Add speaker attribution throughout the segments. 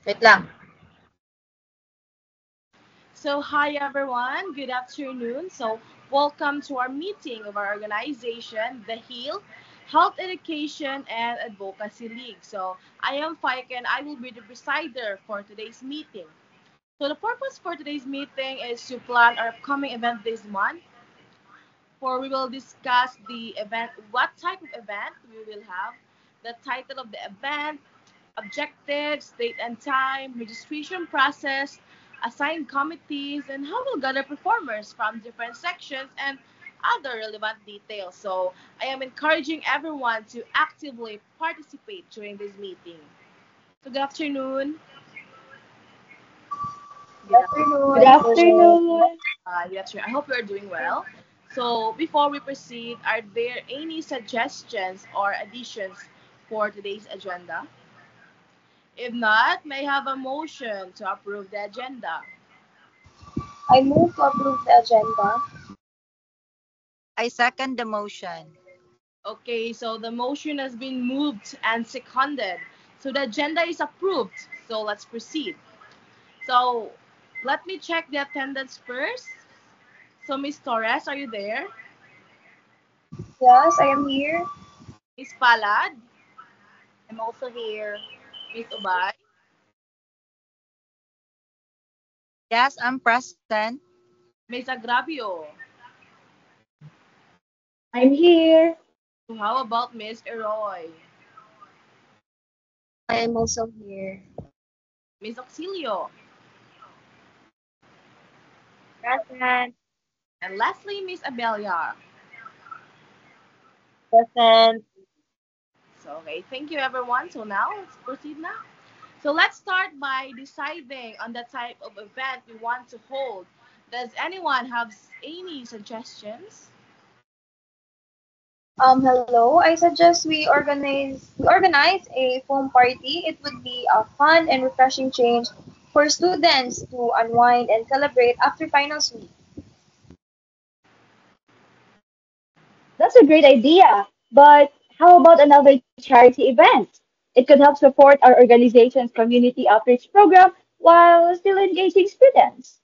Speaker 1: Wait lang.
Speaker 2: So, hi everyone, good afternoon. Welcome to our meeting of our organization, the HEAL, Health Education and Advocacy League. I am Faik and I will be the presider for today's meeting. So, the purpose for today's meeting is to plan our upcoming event this month, for we will discuss the event, what type of event we will have, the title of the event, objectives, date and time, registration process, assigned committees, and how we'll gather performers from different sections and other relevant details. So I am encouraging everyone to actively participate during this meeting. So good afternoon. Good
Speaker 3: Good
Speaker 1: Afternoon.
Speaker 3: afternoon.
Speaker 2: Good afternoon. I hope you are doing well. So before we proceed, are there any suggestions or additions for today's agenda? If not, may I have a motion to approve the agenda.
Speaker 1: I move to approve the agenda.
Speaker 4: I second the motion.
Speaker 2: Okay, so the motion has been moved and seconded. So the agenda is approved. So let's proceed. So let me check the attendance first. So Miss Torres, are you there?
Speaker 1: Yes, I am here.
Speaker 2: Miss Palad,
Speaker 4: I'm also here.
Speaker 2: Miss Ubay,
Speaker 4: Yes, I'm present.
Speaker 2: Miss Agravio.
Speaker 3: I'm here.
Speaker 2: So how about Miss Eroy,
Speaker 1: I am also here.
Speaker 2: Miss Auxilio,
Speaker 3: Present.
Speaker 2: and lastly Miss Abelia?
Speaker 3: Present.
Speaker 2: So okay, thank you everyone. So now let's proceed now. So let's start by deciding on the type of event we want to hold. Does anyone have any suggestions?
Speaker 1: Hello. I suggest we organize a foam party. It would be a fun and refreshing change for students to unwind and celebrate after finals week.
Speaker 3: That's a great idea. But how about another charity event? It could help support our organization's community outreach program while still engaging students.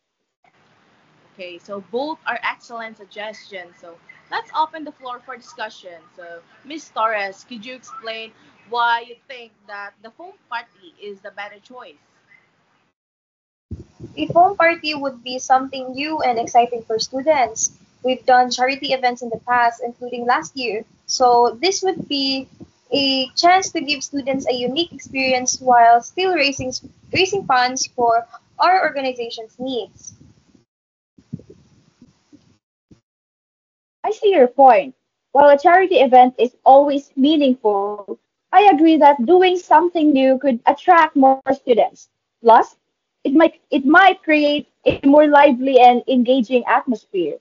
Speaker 2: Okay, so both are excellent suggestions. So let's open the floor for discussion. So Miss Torres, could you explain why you think that the foam party is the better choice?
Speaker 1: A foam party would be something new and exciting for students. We've done charity events in the past, including last year. So this would be a chance to give students a unique experience while still raising funds for our organization's needs.
Speaker 3: I see your point. While a charity event is always meaningful, I agree that doing something new could attract more students. Plus, it might create a more lively and engaging atmosphere.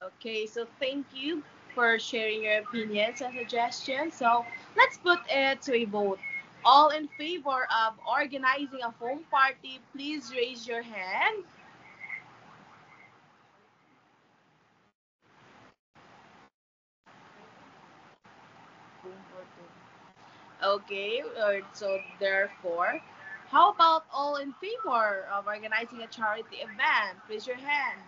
Speaker 2: Okay, so thank you for sharing your opinions and suggestions. So let's put it to a vote. All in favor of organizing a foam party, please raise your hand. Okay, so therefore, how about all in favor of organizing a charity event? Raise your hand.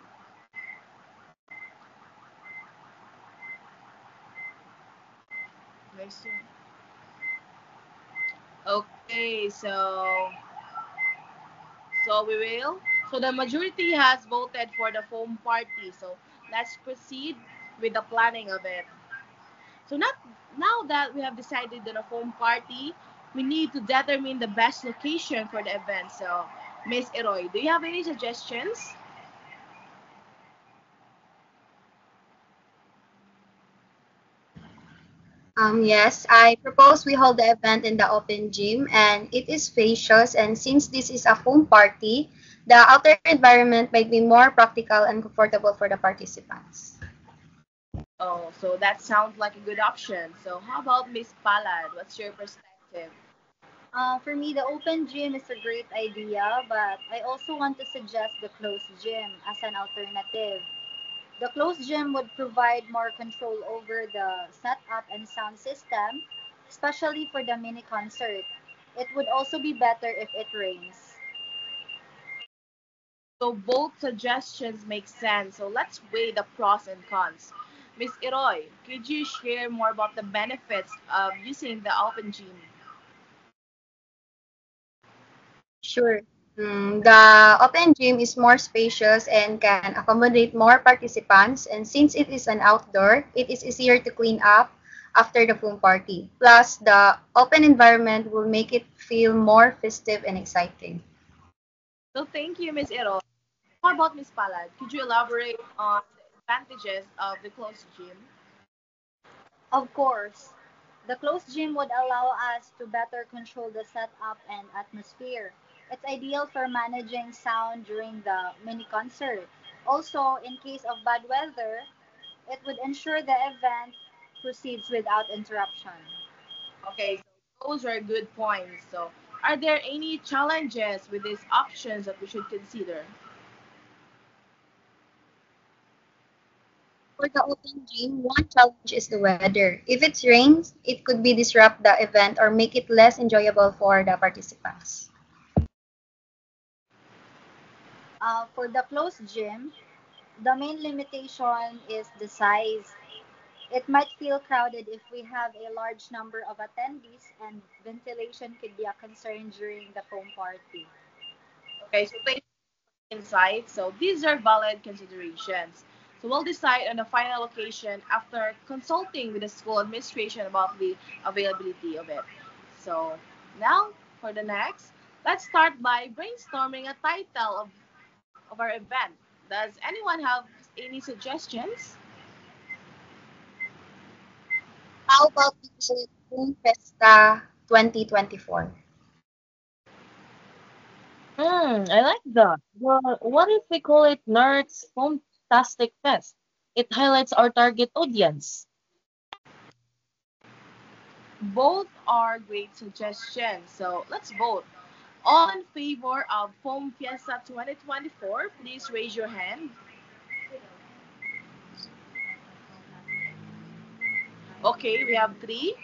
Speaker 2: Raise your- Okay, so we will. So the majority has voted for the foam party. So let's proceed with the planning of it. So not now that we have decided on a foam party, we need to determine the best location for the event. So Miss Eroy, do you have any suggestions?
Speaker 5: Yes, I propose we hold the event in the open gym and it is spacious and since this is a foam party, the outer environment might be more practical and comfortable for the participants.
Speaker 2: Oh, so that sounds like a good option. So how about Miss Palad? What's your perspective?
Speaker 4: For me, the open gym is a great idea, but I also want to suggest the closed gym as an alternative. The closed gym would provide more control over the setup and sound system, especially for the mini concert. It would also be better if it rains.
Speaker 2: So both suggestions make sense. So let's weigh the pros and cons. Miss Iroy, could you share more about the benefits of using the open gym?
Speaker 5: Sure. The open gym is more spacious and can accommodate more participants. And since it is an outdoor, it is easier to clean up after the foam party. Plus, the open environment will make it feel more festive and exciting.
Speaker 2: So thank you, Miss Iroy. How about Miss Palad? Could you elaborate on the advantages of the closed gym?
Speaker 4: Of course, the closed gym would allow us to better control the setup and atmosphere. It's ideal for managing sound during the mini concert. Also, in case of bad weather, it would ensure the event proceeds without interruption.
Speaker 2: Okay, so those are good points. So are there any challenges with these options that we should consider?
Speaker 5: For the open gym, one challenge is the weather. If it rains, it could be disrupt the event or make it less enjoyable for the participants.
Speaker 4: For the closed gym, the main limitation is the size. It might feel crowded if we have a large number of attendees, and ventilation could be a concern during the foam party.
Speaker 2: Okay, so thank you, insight. So these are valid considerations. So we'll decide on the final location after consulting with the school administration about the availability of it. So now for the next, let's start by brainstorming a title of our event. Does anyone have any suggestions?
Speaker 5: How about we call it Boom Festa 2024?
Speaker 6: I like that. Well, what if we call it Nerds Fantastic Fest? It highlights our target audience.
Speaker 2: Both are great suggestions. So let's vote. All in favor of Foam Fiesta 2024, please raise your hand. Okay, we have three.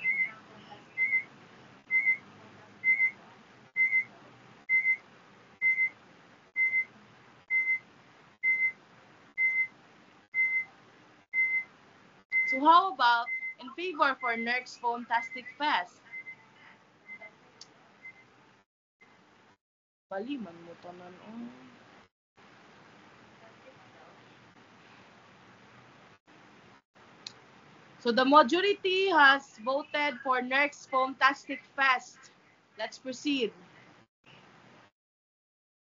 Speaker 2: So how about in favor for Nerds Fantastic Fest? Baliman mo tanan. Oh. So the majority has voted for Nerds Fantastic Fest. Let's proceed.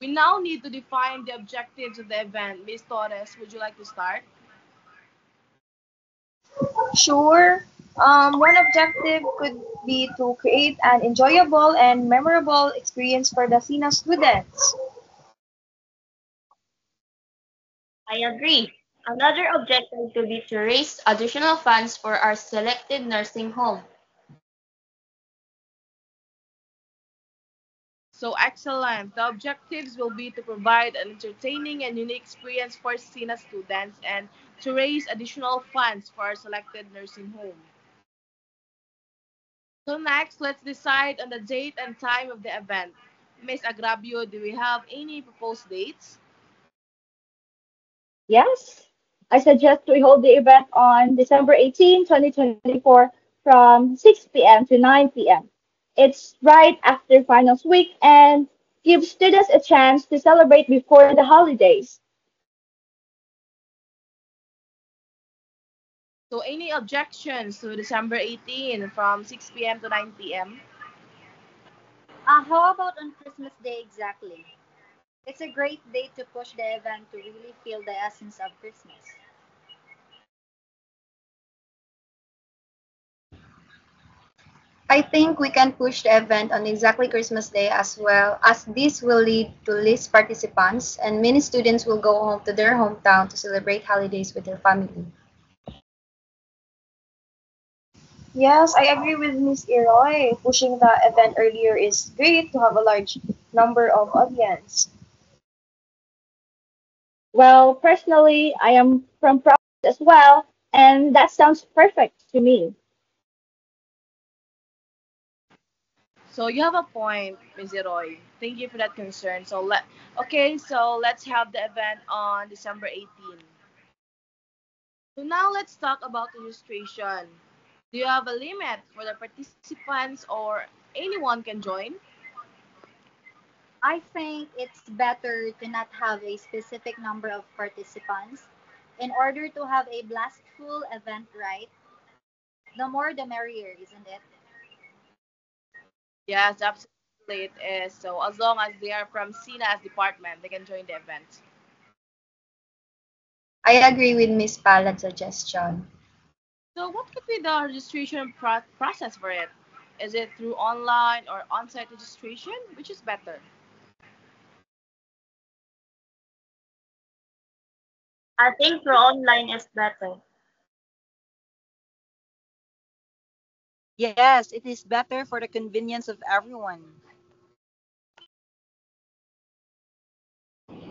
Speaker 2: We now need to define the objectives of the event. Ms. Torres, would you like to start?
Speaker 1: Sure. One objective could be to create an enjoyable and memorable experience for the SINA students.
Speaker 7: I agree. Another objective could be to raise additional funds for our selected nursing home.
Speaker 2: So excellent. The objectives will be to provide an entertaining and unique experience for SINA students and to raise additional funds for our selected nursing home. So next, let's decide on the date and time of the event. Miss Agravio, do we have any proposed dates?
Speaker 3: Yes, I suggest we hold the event on December 18, 2024 from 6 p.m. to 9 p.m. It's right after finals week and gives students a chance to celebrate before the holidays.
Speaker 2: So any objections to December 18 from 6 p.m. to 9 p.m.?
Speaker 4: How about on Christmas Day exactly? It's a great day to push the event to really feel the essence of Christmas.
Speaker 5: I think we can push the event on exactly Christmas Day as well, as this will lead to less participants and many students will go home to their hometown to celebrate holidays with their family.
Speaker 1: Yes, I agree with Miss Eroy. Pushing the event earlier is great to have a large number of audience.
Speaker 3: Well, personally, I am from province as well, and that sounds perfect to me.
Speaker 2: So you have a point, Ms. Roy. Thank you for that concern. So let's have the event on December 18. So now let's talk about registration. Do you have a limit for the participants or anyone can join?
Speaker 4: I think it's better to not have a specific number of participants. In order to have a blastful event right, the more the merrier, isn't it?
Speaker 2: Yes, absolutely it is. So as long as they are from SINA's department, they can join the event.
Speaker 5: I agree with Miss Palad's suggestion.
Speaker 2: So what could be the registration process for it? Is it through online or on-site registration? Which is better?
Speaker 7: I think through online is better.
Speaker 8: Yes, it is better for the convenience of everyone.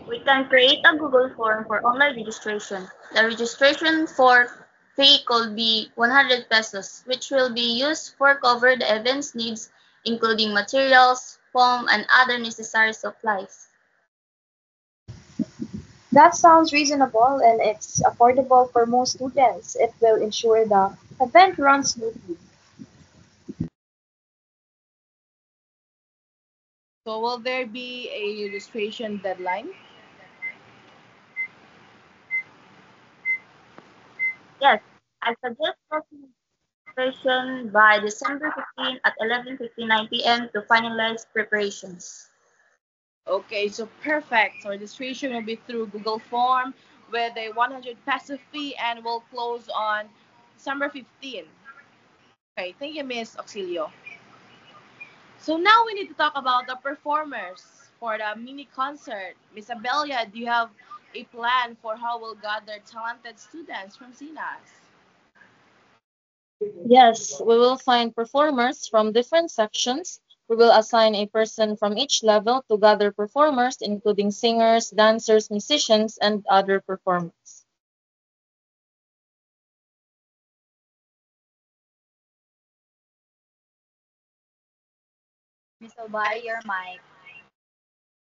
Speaker 7: We can create a Google form for online registration. The registration for fee could be 100 pesos, which will be used for cover the event's needs, including materials, foam, and other necessary supplies.
Speaker 1: That sounds reasonable and it's affordable for most students. It will ensure the event runs smoothly.
Speaker 2: So will there be a registration deadline?
Speaker 7: Yes, I suggest registration by December 15 at 11:59 p.m. to finalize preparations.
Speaker 2: Okay, so perfect. So registration will be through Google Form with a 100 peso fee and will close on December 15. Okay, thank you, Miss Auxilio. So now we need to talk about the performers for the mini concert. Miss Abelia, do you have a plan for how we'll gather talented students from CNAS?
Speaker 6: Yes, we will find performers from different sections. We will assign a person from each level to gather performers, including singers, dancers, musicians, and other performers.
Speaker 4: Miss Obay, your mic.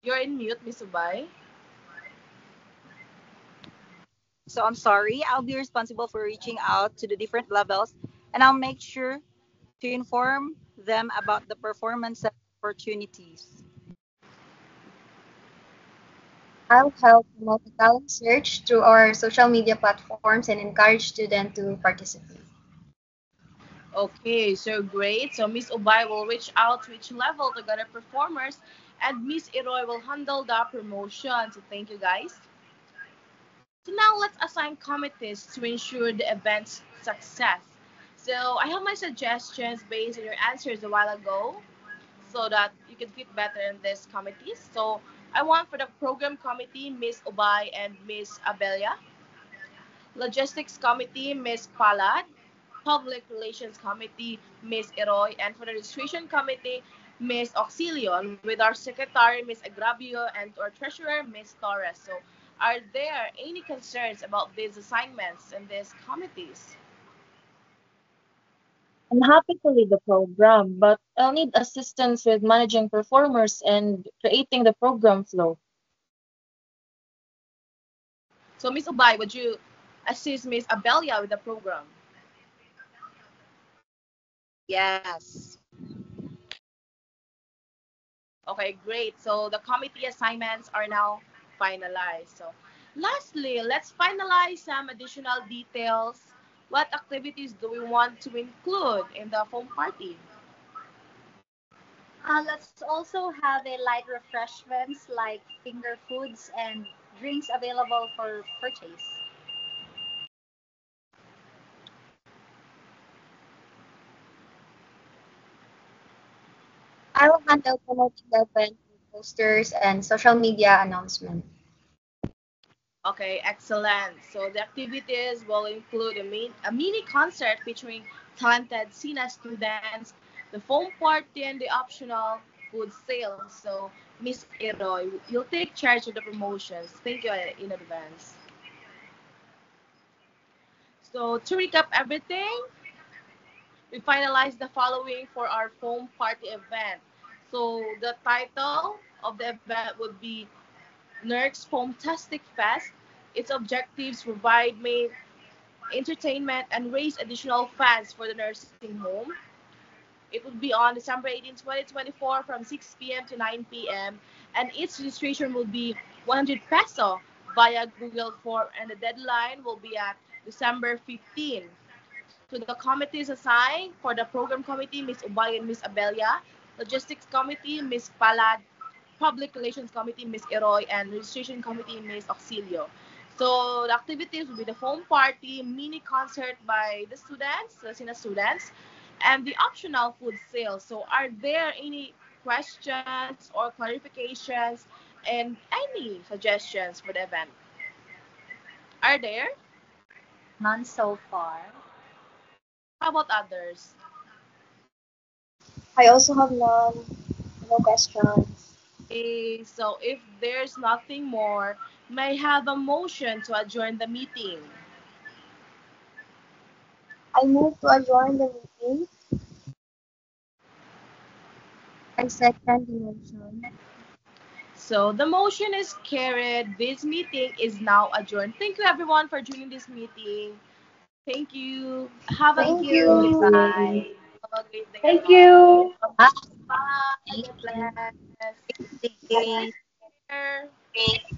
Speaker 2: You're in mute, Miss Ubay.
Speaker 8: So I'm sorry, I'll be responsible for reaching out to the different levels and I'll make sure to inform them about the performance opportunities.
Speaker 5: I'll help promote the talent search through our social media platforms and encourage students to participate.
Speaker 2: Okay, so great. So Miss Ubay will reach out to each level to gather performers, and Miss Iroy will handle the promotion. So thank you, guys. So now let's assign committees to ensure the event's success. So I have my suggestions based on your answers a while ago, so that you can fit better in these committees. So I want for the program committee, Miss Ubay and Miss Abelia. Logistics Committee, Ms. Palad, Public Relations Committee, Ms. Eroy, and for the Registration Committee, Ms. Auxilio, and with our Secretary, Ms. Agravio, and our Treasurer, Ms. Torres. So, are there any concerns about these assignments and these committees?
Speaker 6: I'm happy to lead the program, but I'll need assistance with managing performers and creating the program flow.
Speaker 2: So, Ms. Ubay, would you assist Ms. Abelia with the program?
Speaker 8: Yes.
Speaker 2: Okay, great. So the committee assignments are now finalized. So lastly, let's finalize some additional details. What activities do we want to include in the foam party?
Speaker 4: Let's also have a light refreshments like finger foods and drinks available for purchase.
Speaker 5: I will handle promoting the event with posters and social media announcements.
Speaker 2: Okay, excellent. So the activities will include a mini concert featuring talented SINA students, the foam party, and the optional food sale. So Miss Eroy, you'll take charge of the promotions. Thank you in advance. So to recap everything, we finalized the following for our foam party event. So the title of the event would be NERC's Foamtastic Fest. Its objectives provide main entertainment and raise additional funds for the nursing home. It will be on December 18, 2024 from 6 p.m. to 9 p.m. and its registration will be 100 peso via Google Form and the deadline will be at December 15. So the committees assigned for the program committee, Miss Ubay and Miss Abelia, logistics committee, Miss Palad, public relations committee, Miss Eroy, and registration committee, Miss Auxilio. So the activities will be the foam party, mini concert by the students, the SINA students, and the optional food sale. So are there any questions or clarifications and any suggestions for the event? Are there?
Speaker 4: None so far.
Speaker 2: How about others?
Speaker 1: I also have none, no questions.
Speaker 2: So if there's nothing more, may I have a motion to adjourn the meeting.
Speaker 1: I move to adjourn the meeting.
Speaker 5: I second the motion.
Speaker 2: So the motion is carried. This meeting is now adjourned. Thank you everyone for joining this meeting. Thank you. Have a
Speaker 4: Thank
Speaker 1: Thank
Speaker 4: you.
Speaker 1: you.
Speaker 4: Goodbye.
Speaker 2: have a great day
Speaker 3: Thank
Speaker 2: ahead.
Speaker 3: you.
Speaker 2: Bye.
Speaker 5: Thank
Speaker 2: God
Speaker 5: you.
Speaker 2: bless.
Speaker 5: Day.
Speaker 2: Care.